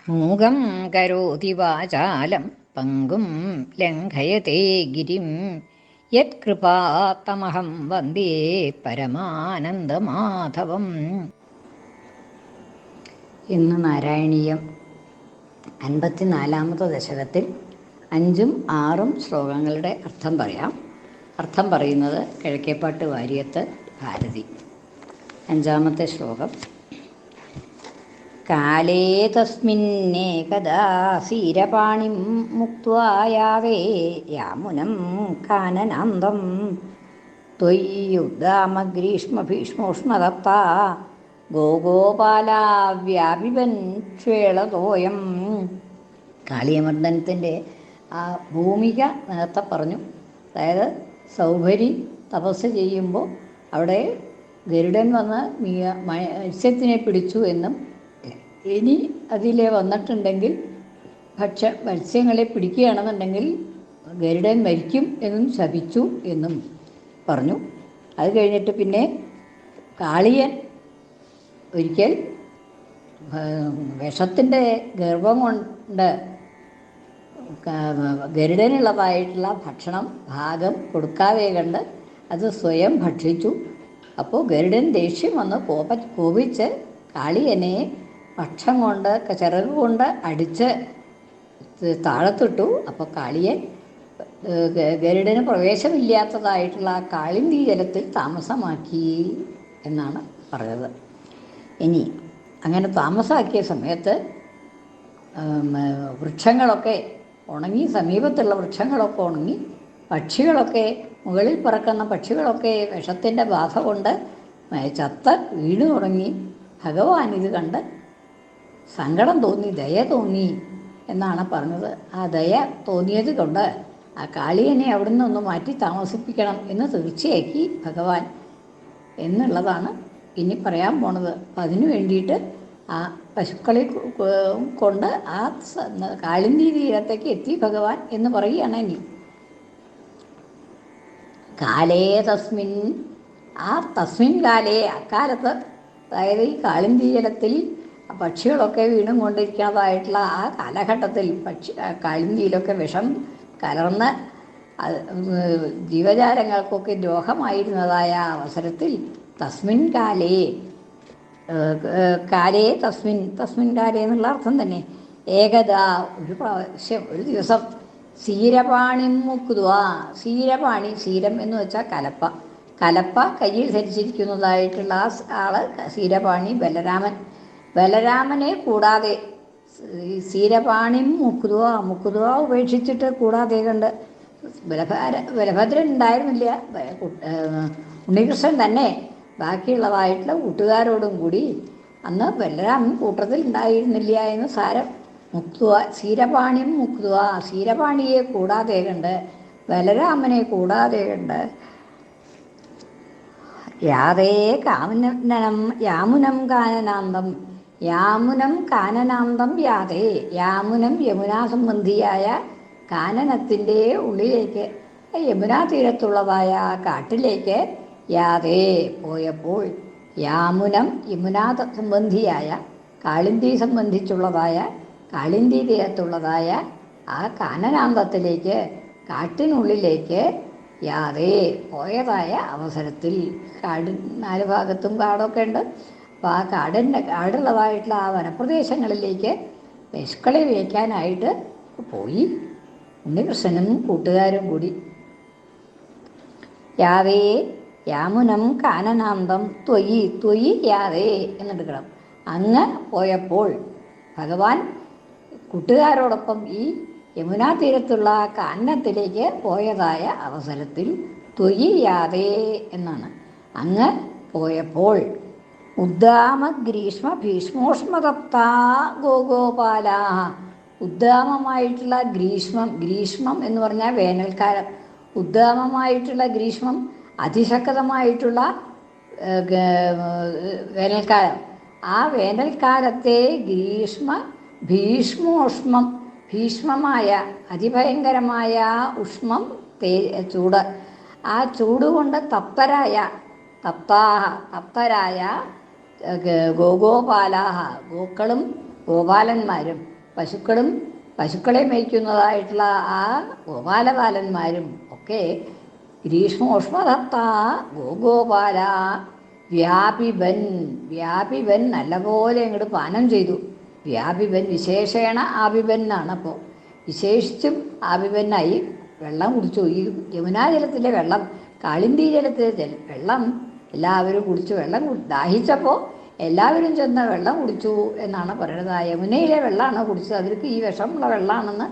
മൂകം കരോതി വാചാലം പങ്കും ലംഘയത്തെ ഗിരിം യത്കൃപാത്തമഹം വന്ദേ പരമാനന്ദമാധവം. ഇന്ന് നാരായണീയം 54-ാമത്തെ ദശകത്തിൽ 5ഉം 6ഉം ശ്ലോകങ്ങളുടെ അർത്ഥം പറയാം. അർത്ഥം പറയുന്നത് കിഴക്കേപ്പാട്ട് വാര്യത്ത് ഭാരതി. 5-ാമത്തെ ശ്ലോകം. കാലേ തസ്മിന്നേകദാ സീരപാണിം മുക്ത്വാ യാവേ യാമുനം കാനനാന്തം ത്വയ്യുദ്ദാമഗ്രീഷ്മഭീഷ്മോഷ്ണദത്താ ഗോഗോപാലാ വ്യാപിപൻ ക്ഷേളതോയം. കാളിയമർദ്ദനത്തിൻ്റെ ആ ഭൂമിക നേരത്തെ പറഞ്ഞു. അതായത് സൗഭരി തപസ് ചെയ്യുമ്പോൾ അവിടെ ഗരുഡൻ വന്ന് മത്സ്യത്തിനെ പിടിച്ചു എന്നും ഇനി അതിലെ വന്നിട്ടുണ്ടെങ്കിൽ മത്സ്യങ്ങളെ പിടിക്കുകയാണെന്നുണ്ടെങ്കിൽ ഗരുഡൻ മരിക്കും എന്നും ശപിച്ചു എന്നും പറഞ്ഞു. അത് കഴിഞ്ഞിട്ട് പിന്നെ കാളിയൻ ഒരിക്കൽ വിഷത്തിൻ്റെ ഗർഭം കൊണ്ട് ഗരുഡനുള്ളതായിട്ടുള്ള ഭക്ഷണം ഭാഗം കൊടുക്കാതെ കണ്ട് അത് സ്വയം ഭക്ഷിച്ചു. അപ്പോൾ ഗരുഡൻ ദേഷ്യം വന്ന് കോപിച്ച് കാളിയനെ പക്ഷം കൊണ്ട് ചിറക് കൊണ്ട് അടിച്ച് താഴത്തിട്ടു. അപ്പോൾ കാളിയൻ ഗരുഡന് പ്രവേശമില്ലാത്തതായിട്ടുള്ള കാളിന്തി ജലത്തിൽ താമസമാക്കി എന്നാണ് പറഞ്ഞത്. ഇനി അങ്ങനെ താമസമാക്കിയ സമയത്ത് വൃക്ഷങ്ങളൊക്കെ ഉണങ്ങി, സമീപത്തുള്ള വൃക്ഷങ്ങളൊക്കെ ഉണങ്ങി, പക്ഷികളൊക്കെ മുകളിൽ പറക്കുന്ന പക്ഷികളൊക്കെ വിഷത്തിൻ്റെ ബാധ കൊണ്ട് ചത്ത് വീണു തുടങ്ങി. ഭഗവാൻ ഇത് കണ്ട് സങ്കടം തോന്നി, ദയ തോന്നി എന്നാണ് പറഞ്ഞത്. ആ ദയ തോന്നിയത് കൊണ്ട് ആ കാളിയനെ അവിടുന്ന് ഒന്ന് മാറ്റി താമസിപ്പിക്കണം എന്ന് തീർച്ചയാക്കി ഭഗവാൻ എന്നുള്ളതാണ് ഇനി പറയാൻ പോണത്. അപ്പം അതിനു വേണ്ടിയിട്ട് ആ പശുക്കളെ കൊണ്ട് ആ കാളിന്തി തീരത്തേക്ക് എത്തി ഭഗവാൻ എന്ന് പറയുകയാണ്. ഇനി കാലേ തസ്മിൻ, ആ തസ്മിൻ കാലേ അക്കാലത്ത്, അതായത് ഈ കാളിന്തി ജലത്തിൽ പക്ഷികളൊക്കെ വീണും കൊണ്ടിരിക്കുന്നതായിട്ടുള്ള ആ കാലഘട്ടത്തിൽ കാളിന്തിയിലൊക്കെ വിഷം കലർന്ന് ജീവജാലങ്ങൾക്കൊക്കെ ദ്രോഹമായിരുന്നതായ അവസരത്തിൽ തസ്മിൻ കാലേ, കാലേ തസ്മിൻ, തസ്മിൻ കാലേ എന്നുള്ള അർത്ഥം തന്നെ ഏകദാ, ഒരു പ്രാവശ്യം, ഒരു ദിവസം സീരപാണിം മുക്തുവാ, സീരപാണി, സീരം എന്ന് വെച്ചാൽ കലപ്പ, കലപ്പ കയ്യിൽ ധരിച്ചിരിക്കുന്നതായിട്ടുള്ള ആള് സീരപാണി ബലരാമൻ. ബലരാമനെ കൂടാതെ സീരപാണിം മുക്തുവാ, മുക്തുവാ ഉപേക്ഷിച്ചിട്ട് കൂടാതെ കണ്ട് ബലഭദ്രൻ ഉണ്ടായിരുന്നില്ല, ഉണ്ണികൃഷ്ണൻ തന്നെ ബാക്കിയുള്ളതായിട്ടുള്ള കൂട്ടുകാരോടും കൂടി അന്ന് ബലരാമൻ കൂട്ടത്തിൽ ഉണ്ടായിരുന്നില്ല എന്ന് സാരം. മുക്തുവ, സീരപാണിം മുക്തുവ, സീരപാണിയെ കൂടാതെ കണ്ട്, ബലരാമനെ കൂടാതെ കണ്ട്, യാതേ കാനനം യാമുനം കാനനാന്തം, യാമുനം കാനനാന്തം യാതേ, യാമുനം യമുനാ സംബന്ധിയായ കാനനത്തിൻ്റെ ഉള്ളിലേക്ക്, യമുനാ തീരത്തുള്ളതായ കാട്ടിലേക്ക് യാതേ പോയപ്പോൾ, യാമുനം യമുനാ സംബന്ധിയായ കാളിന്തി സംബന്ധിച്ചുള്ളതായ കാളിന്തി തീരത്തുള്ളതായ ആ കാനനാന്തത്തിലേക്ക്, കാട്ടിനുള്ളിലേക്ക് യാതേ പോയതായ അവസരത്തിൽ, കാട് 4 ഭാഗത്തും കാടൊക്കെ ഉണ്ട്. അപ്പോൾ ആ കാടുള്ളതായിട്ടുള്ള ആ വനപ്രദേശങ്ങളിലേക്ക് പശുക്കളെ വയ്ക്കാനായിട്ട് പോയി ഉണ്ണികൃഷ്ണനും കൂട്ടുകാരും കൂടി. യാതേ യാമുനം കാനനാന്തം ത്വയി, ത്വയി യാതേ എന്നെടുക്കണം. അങ്ങ് പോയപ്പോൾ, ഭഗവാൻ കൂട്ടുകാരോടൊപ്പം ഈ യമുനാ തീരത്തുള്ള കാനനത്തിലേക്ക് പോയതായ അവസരത്തിൽ ത്വയി യാതേ എന്നാണ്. അങ്ങ് പോയപ്പോൾ ഉദ്ദാമ ഗ്രീഷ്മ ഭീഷ്മോഷ്മതപ്താ ഗോഗോപാലാ, ഉദ്ദാമമായിട്ടുള്ള ഗ്രീഷ്മം, ഗ്രീഷ്മം എന്ന് പറഞ്ഞാൽ വേനൽക്കാലം, ഉദ്ദാമമായിട്ടുള്ള ഗ്രീഷ്മം, അതിശക്തമായിട്ടുള്ള വേനൽക്കാലം, ആ വേനൽക്കാലത്തെ ഗ്രീഷ്മ ഭീഷ്മോഷ്മം, ഭീഷ്മമായ അതിഭയങ്കരമായ ഉഷ്മം, ചൂട്, ആ ചൂടുകൊണ്ട് തപ്തരായ, തപ്തരായ ഗോഗോപാലാഹ, ഗോക്കളും ഗോപാലന്മാരും പശുക്കളെ മേയ്ക്കുന്നതായിട്ടുള്ള ആ ഗോപാലപാലന്മാരും ഒക്കെ ഗ്രീഷ്മോഷ്മദത്ത ഗോഗോപാല വ്യാപിബൻ നല്ലപോലെ അങ്ങോട്ട് പാനം ചെയ്തു. വ്യാപിബൻ വിശേഷേണ ആപിബൻ എന്നാണ്. അപ്പോൾ വിശേഷിച്ചും ആപിബനായി വെള്ളം കുടിച്ചു. ഈ യമുനാജലത്തിലെ വെള്ളം, കാളിന്തി ജലത്തിലെ വെള്ളം എല്ലാവരും കുടിച്ചു. ദാഹിച്ചപ്പോൾ എല്ലാവരും ചെന്ന് വെള്ളം കുടിച്ചു എന്നാണ് പറയുന്നത്. ആ യമുനയിലെ വെള്ളമാണ് കുടിച്ചത്. അവർക്ക് ഈ വിഷമുള്ള വെള്ളമാണെന്ന്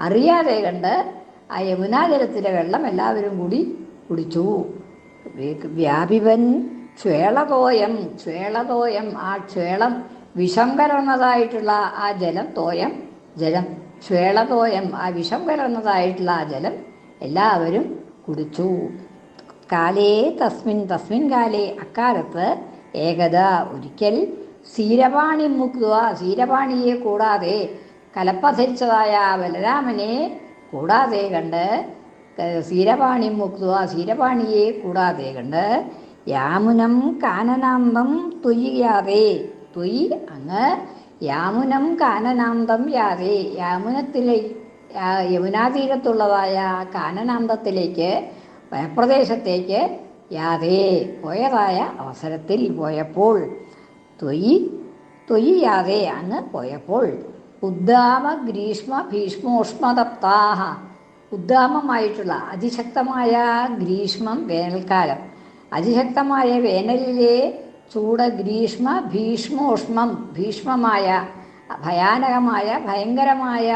അറിയാതെ കണ്ട് ആ യമുനാജലത്തിലെ വെള്ളം എല്ലാവരും കൂടി കുടിച്ചു. വ്യാപിവൻ ക്ഷേളതോയം ആ ക്ഷേളം വിഷം കലർന്നതായിട്ടുള്ള ആ ജലം, ജലം ക്ഷേളതോയം ആ വിഷം കലർന്നതായിട്ടുള്ള ആ ജലം എല്ലാവരും കുടിച്ചു. കാലേ തസ്മിൻ കാലേ അക്കാലത്ത് ഏകത ഒരിക്കൽ ക്ഷീരപാണിയെ കൂടാതെ, കലപ്പധരിച്ചതായ ബലരാമനെ കൂടാതെ കണ്ട്, ക്ഷീരപാണിയെ കൂടാതെ കണ്ട് യാമുനം കാനനാന്തം തൊയ്യാതെ അങ്ങ് യാമുനം കാനനാന്തം യാതെ യമുനാതീരത്തുള്ളതായ കാനനാന്തത്തിലേക്ക്, വനപ്രദേശത്തേക്ക് യാതെ പോയതായ അവസരത്തിൽ പോയപ്പോൾ, തൊയ്യാതെ അങ്ങ് പോയപ്പോൾ ഉദ്ദാമ ഗ്രീഷ്മ ഭീഷ്മോഷ്മതപ്താഹ ഉദ്ദാമമായിട്ടുള്ള അതിശക്തമായ ഗ്രീഷ്മം, വേനൽക്കാലം, അതിശക്തമായ വേനലിലെ ചൂട്, ഗ്രീഷ്മ ഭീഷ്മമായ ഭയാനകമായ ഭയങ്കരമായ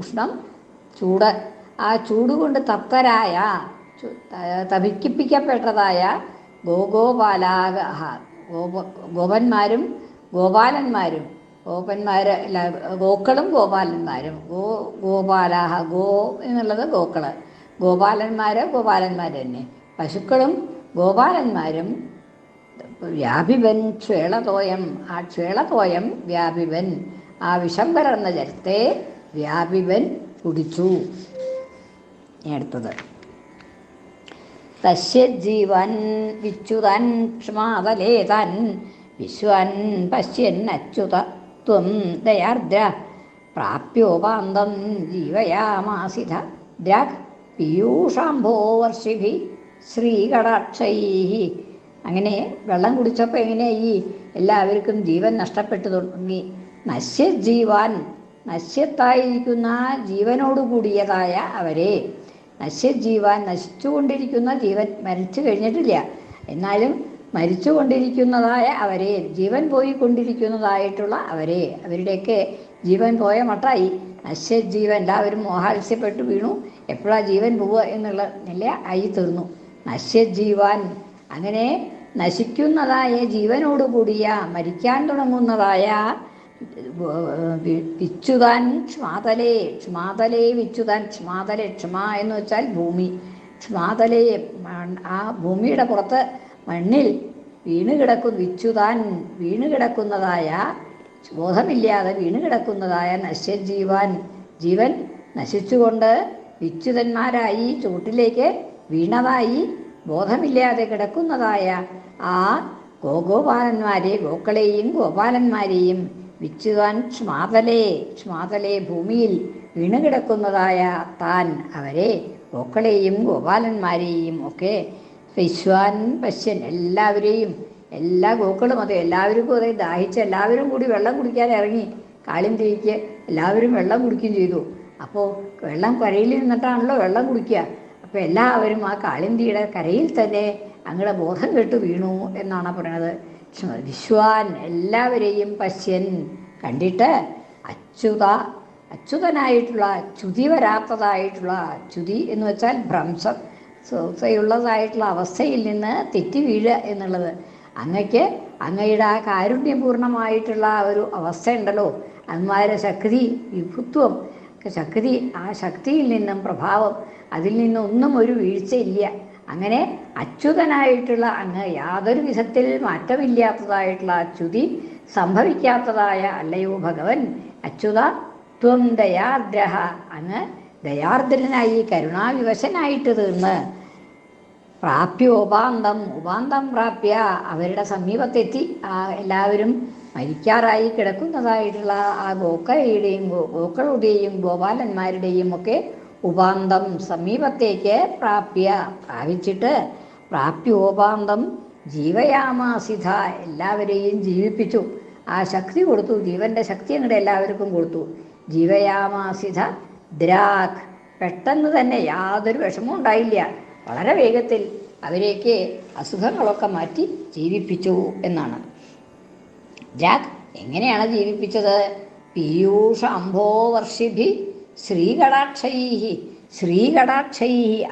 ഉഷ്ണം ചൂട്, ആ ചൂടുകൊണ്ട് തപ്തരായ തപിക്കിപ്പിക്കപ്പെട്ടതായ ഗോപന്മാരും ഗോപാലന്മാരും, ഗോക്കളും ഗോപാലന്മാരും, ഗോപാലാഹ ഗോ എന്നുള്ളത് ഗോക്കള്, ഗോപാലന്മാർ തന്നെ, പശുക്കളും ഗോപാലന്മാരും വ്യാപിവൻ ക്ഷേളതോയം ആ ക്ഷേളതോയം വ്യാപിവൻ ആ വിഷം കലർന്ന ജലത്തെ വ്യാപിവൻ കുടിച്ചു. അടുത്തത് തസ്യജീവൻ വിച്യുതൻ ക്ഷ്മാതലേതൻ വിശ്വൻ പശ്യൻ അച്യുത ത്വം ദയാർദ്ര പ്രാപ്യോപാന്തം ജീവയാമാസിധ ദ്രാഗ് പീയൂഷാംഭോവർഷിഭി ശ്രീകടാക്ഷൈ. അങ്ങനെ വെള്ളം കുടിച്ചപ്പോൾ എങ്ങനെയായി? എല്ലാവർക്കും ജീവൻ നഷ്ടപ്പെട്ടു തുടങ്ങി. നശ്യത്തായിരിക്കുന്ന ജീവനോട് കൂടിയതായ അവരെ, നശിച്ചുകൊണ്ടിരിക്കുന്ന ജീവൻ, മരിച്ചു കഴിഞ്ഞിട്ടില്ല എന്നാലും മരിച്ചുകൊണ്ടിരിക്കുന്നതായ അവരെ, ജീവൻ പോയിക്കൊണ്ടിരിക്കുന്നതായിട്ടുള്ള അവരെ, അവരുടെയൊക്കെ ജീവൻ പോയ മട്ടായി. നശ്യജീവൻ എല്ലാവരും മോഹാത്സ്യപ്പെട്ടു വീണു. എപ്പോഴാണ് ജീവൻ പോവുക എന്നുള്ള നില ആയി തീർന്നു. നശ്യജീവാൻ അങ്ങനെ നശിക്കുന്നതായ ജീവനോട് കൂടിയ, മരിക്കാൻ തുടങ്ങുന്നതായ വിച്യുതാൻ ക്ഷമാതലേ വിച്യുതാൻ ക്ഷമ എന്ന് വെച്ചാൽ ഭൂമി. ക്ഷമാതലേ ആ ഭൂമിയുടെ പുറത്ത് മണ്ണിൽ വിച്യുതാൻ വീണുകിടക്കുന്നതായ, ബോധമില്ലാതെ വീണുകിടക്കുന്നതായ നശ്യജീവാൻ ജീവൻ നശിച്ചുകൊണ്ട് വിച്യുതന്മാരായി ചൂട്ടിലേക്ക് വീണതായി ബോധമില്ലാതെ കിടക്കുന്നതായ ആ ഗോപാലന്മാരെ, ഗോക്കളെയും ഗോപാലന്മാരെയും വിച്യുതാൻ ക്ഷമാതലേ ഭൂമിയിൽ വീണുകിടക്കുന്നതായ താൻ അവരെ, ഗോക്കളെയും ഗോപാലന്മാരെയും ഒക്കെ വിശ്വാൻ പശ്യൻ എല്ലാവരെയും, എല്ലാ ഗോക്കളും അതെ, എല്ലാവർക്കും അതേ ദാഹിച്ച് എല്ലാവരും കൂടി വെള്ളം കുടിക്കാൻ ഇറങ്ങി. കാളിന്തിക്ക് എല്ലാവരും വെള്ളം കുടിക്കുകയും ചെയ്തു. അപ്പോൾ വെള്ളം കരയിൽ നിന്നിട്ടാണല്ലോ വെള്ളം കുടിക്കുക. അപ്പോൾ എല്ലാവരും ആ കാളിന്തിയുടെ കരയിൽ തന്നെ അങ്ങടെ ബോധം കെട്ട് വീണു എന്നാണ് പറയണത്. വിശ്വാൻ എല്ലാവരെയും പശ്യൻ കണ്ടിട്ട് അച്യുതനായിട്ടുള്ള, ച്യുതി വരാത്തതായിട്ടുള്ള, ച്യുതി എന്ന് വെച്ചാൽ ഭ്രംശം, സ്വയുള്ളതായിട്ടുള്ള അവസ്ഥയിൽ നിന്ന് തെറ്റി വീഴുക എന്നുള്ളത്. അങ്ങയുടെ ആ കാരുണ്യപൂർണമായിട്ടുള്ള ഒരു അവസ്ഥ ഉണ്ടല്ലോ, അങ്ങമാരുടെ ശക്തി, വിഭുത്വം, ശക്തി, ആ ശക്തിയിൽ നിന്നും പ്രഭാവം, അതിൽ നിന്നൊന്നും ഒരു വീഴ്ചയില്ല. അങ്ങനെ അച്യുതനായിട്ടുള്ള അങ്ങ്, യാതൊരു വിധത്തിൽ മാറ്റമില്ലാത്തതായിട്ടുള്ള ച്യുതി സംഭവിക്കാത്തതായ അല്ലയോ ഭഗവൻ അച്യുത ത്വം ദയാർദ്രഹ, അങ്ങ് ദയാർദ്രനായി കരുണാവിവശനായിട്ട് തീർന്ന് ഉപാന്തം പ്രാപ്യ അവരുടെ സമീപത്തെത്തി. എല്ലാവരും മരിക്കാറായി കിടക്കുന്നതായിട്ടുള്ള ആ ഗോക്കളുടെയും ഗോപാലന്മാരുടെയും ഒക്കെ ഉപാന്തം സമീപത്തേക്ക് പ്രാപിച്ചിട്ട് പ്രാപ്യോപാന്തം ജീവയാമാസിധ എല്ലാവരെയും ജീവിപ്പിച്ചു. ആ ശക്തി കൊടുത്തു, ജീവന്റെ ശക്തി അങ്ങോട്ട് എല്ലാവർക്കും കൊടുത്തു. ജീവയാമാസിധ ദ്രാഗ് പെട്ടെന്ന് തന്നെ യാതൊരു വിഷമവും ഉണ്ടായില്ല. വളരെ വേഗത്തിൽ അവരെയൊക്കെ അസുഖങ്ങളൊക്കെ മാറ്റി ജീവിപ്പിച്ചു എന്നാണ്. ദ്രാഗ് എങ്ങനെയാണ് ജീവിപ്പിച്ചത്? പീയൂഷ അംഭോവർഷിഭി ശ്രീകടാക്ഷൈ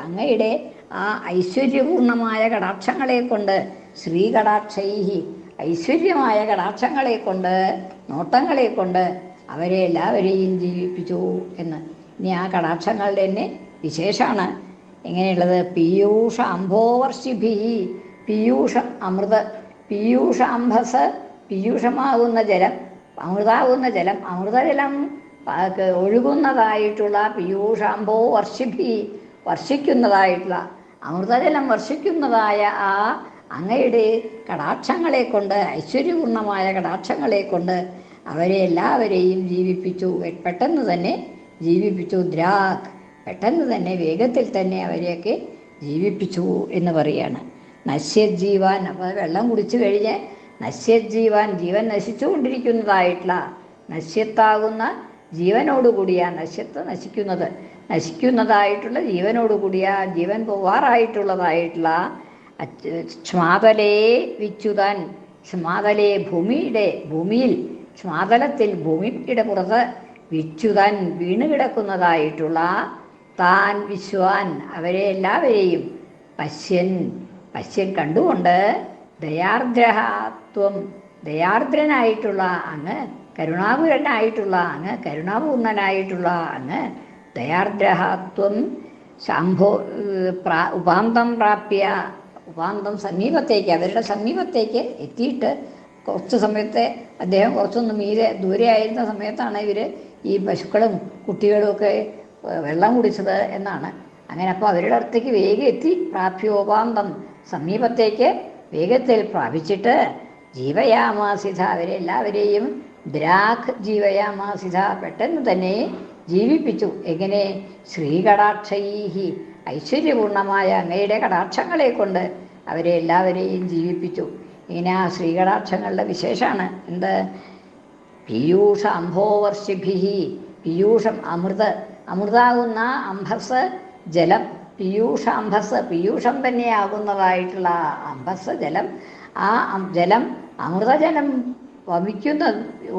അങ്ങയുടെ ആ ഐശ്വര്യപൂർണമായ കടാക്ഷങ്ങളെ കൊണ്ട്, ശ്രീകടാക്ഷൈ ഐശ്വര്യമായ കടാക്ഷങ്ങളെ കൊണ്ട്, നോട്ടങ്ങളെ കൊണ്ട് അവരെ എല്ലാവരെയും ജീവിപ്പിച്ചു എന്ന്. ഇനി ആ കടാക്ഷങ്ങളുടെ തന്നെ വിശേഷമാണ് എങ്ങനെയുള്ളത്? പീയൂഷ അംഭോവർഷിഭി, പീയൂഷം അമൃത്, പീയൂഷ അംഭസ് പീയൂഷമാകുന്ന ജലം, അമൃതാകുന്ന ജലം, അമൃതജലം ഒഴുകുന്നതായിട്ടുള്ള പീയൂഷാംഭോ വർഷിഭി വർഷിക്കുന്നതായിട്ടുള്ള അമൃതജലം വർഷിക്കുന്നതായ ആ അങ്ങയുടെ കടാക്ഷങ്ങളെ കൊണ്ട്, ഐശ്വര്യപൂർണമായ കടാക്ഷങ്ങളെ കൊണ്ട് അവരെ എല്ലാവരെയും ജീവിപ്പിച്ചു. പെട്ടെന്ന് തന്നെ ജീവിപ്പിച്ചു. ദ്രാഗ് പെട്ടെന്ന് തന്നെ വേഗത്തിൽ തന്നെ അവരെയൊക്കെ ജീവിപ്പിച്ചു എന്ന് പറയാണ്. നശ്യജീവാൻ, അപ്പോൾ വെള്ളം കുടിച്ചു കഴിഞ്ഞ് നശ്യജീവാൻ ജീവൻ നശിച്ചുകൊണ്ടിരിക്കുന്നതായിട്ടുള്ള, നശ്യത്താകുന്ന ജീവനോടുകൂടിയ, നശിക്കുന്നതായിട്ടുള്ള ജീവനോടുകൂടിയ, ജീവൻ പോവാറായിട്ടുള്ളതായിട്ടുള്ള ശ്മാതലേ വിച്യുതാൻ, ശ്മാതലേ ഭൂമിയിൽ ശ്മാതലത്തിൽ ഭൂമിയുടെ പുറത്ത് വിച്യുതാൻ വീണുകിടക്കുന്നതായിട്ടുള്ള താൻ വിശ്വാൻ അവരെ എല്ലാവരെയും പശ്യൻ കണ്ടുകൊണ്ട് ദയാർദ്രനായിട്ടുള്ള അങ്ങ്, കരുണാപൂർണനായിട്ടുള്ള അങ്ങ് ദയാർദ്രഹത്വം ഉപാന്തം സമീപത്തേക്ക്, അവരുടെ സമീപത്തേക്ക് എത്തിയിട്ട് കുറച്ച് സമയത്തെ അദ്ദേഹം കുറച്ചൊന്ന് ദൂരെ ആയിരുന്ന സമയത്താണ് ഇവർ ഈ പശുക്കളും കുട്ടികളും ഒക്കെ വെള്ളം കുടിച്ചത് എന്നാണ്. അങ്ങനെ അപ്പോൾ അവരുടെ അടുത്തേക്ക് വേഗം എത്തി. പ്രാപ്യോപാന്തം സമീപത്തേക്ക് വേഗത്തിൽ പ്രാപിച്ചിട്ട് ജീവയാമാസിധ അവരെല്ലാവരെയും ദ്രാഗ് ജീവയാമാസിധ പെട്ടെന്ന് തന്നെ ജീവിപ്പിച്ചു. എങ്ങനെ? ശ്രീകടാക്ഷൈഹി ഐശ്വര്യപൂർണമായ അങ്ങയുടെ കടാക്ഷങ്ങളെ കൊണ്ട് അവരെ എല്ലാവരെയും ജീവിപ്പിച്ചു. ഇങ്ങനെ ആ ശ്രീകടാക്ഷങ്ങളുടെ വിശേഷമാണ് എന്ത്? പീയൂഷ അംഭോവർഷിഭി, പീയൂഷം അമൃതാകുന്ന അംഭസ് ജലം, പീയൂഷാംഭസ് പീയൂഷം തന്നെയാകുന്നതായിട്ടുള്ള അംഭസ് ജലം, ആ ജലം അമൃതജലം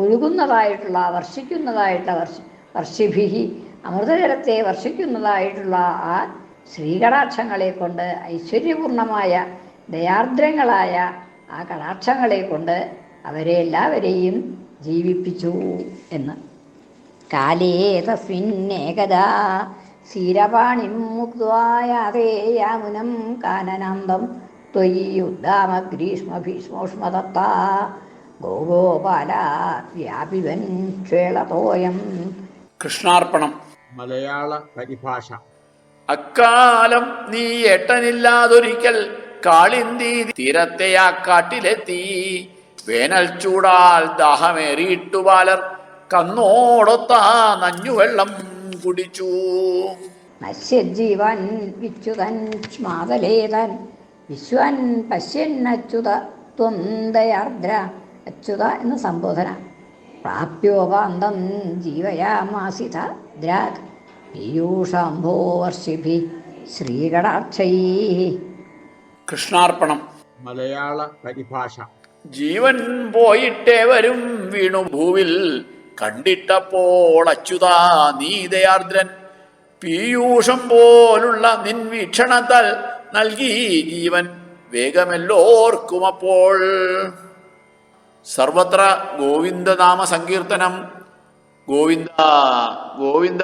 ഒഴുകുന്നതായിട്ടുള്ള വർഷിക്കുന്നതായിട്ടുള്ള വർഷിഭിഹി അമൃതജലത്തെ വർഷിക്കുന്നതായിട്ടുള്ള ആ ശ്രീകടാക്ഷങ്ങളെ കൊണ്ട്, ഐശ്വര്യപൂർണമായ ദയാർദ്രങ്ങളായ ആ കടാക്ഷങ്ങളെ കൊണ്ട് അവരെ എല്ലാവരെയും ജീവിപ്പിച്ചു എന്ന്. കാലേ തസ്മിന്നേകദാ ശീരപാണിം മുക്വായാതേ യാമുനം കാനനാന്തം ത്വയി ഉദ്ദാമഗ്രീഷ്മഭീഷ്മോഷ്മദത്താ ഗോഗോപാല വ്യാപിവൻ ക്ഷേളതോയം. കൃഷ്ണാർപ്പണം. മലയാള പരിഭാഷ. അക്കാലം നീ എട്ടനില്ലാതൊരിക്കൽ കാളിന്തി തീരത്തെ ആ കാട്ടിലെത്തി. വേനൽ ചൂടാൽ ദാഹമേറിയിട്ടു ബാലർ കന്നോടൊത്ത നഞ്ഞുവെള്ളം കുടിച്ചു. നശ്യജീവൻ വിച്യുതൻ ശ്മാതലേതൻ വിശ്വൻ പശ്യന്നച്യുത ത്വം ദയാർദ്ര. അച്യുത എന്ന സംബോധന. പ്രാപ്യോപാന്തം ജീവയാമാസിത ദ്രാഗ് പീയൂഷാംഭോവർഷിഭി ശ്രീകടാക്ഷൈ. കൃഷ്ണാർപ്പണം. മലയാള പരിഭാഷ. ജീവൻ പോയിട്ടേവരും വീണു ഭൂവിൽ കണ്ടിട്ടപ്പോൾ അച്യുതാ നീ ദയാർദ്രൻ. പീയൂഷം പോലുള്ള നിൻ വീക്ഷണത്താൽ നൽകി ജീവൻ വേഗമെല്ലോർക്കുമപ്പോൾ. സർവത്ര ഗോവിന്ദനാമ സങ്കീർത്തനം. ഗോവിന്ദ ഗോവിന്ദ.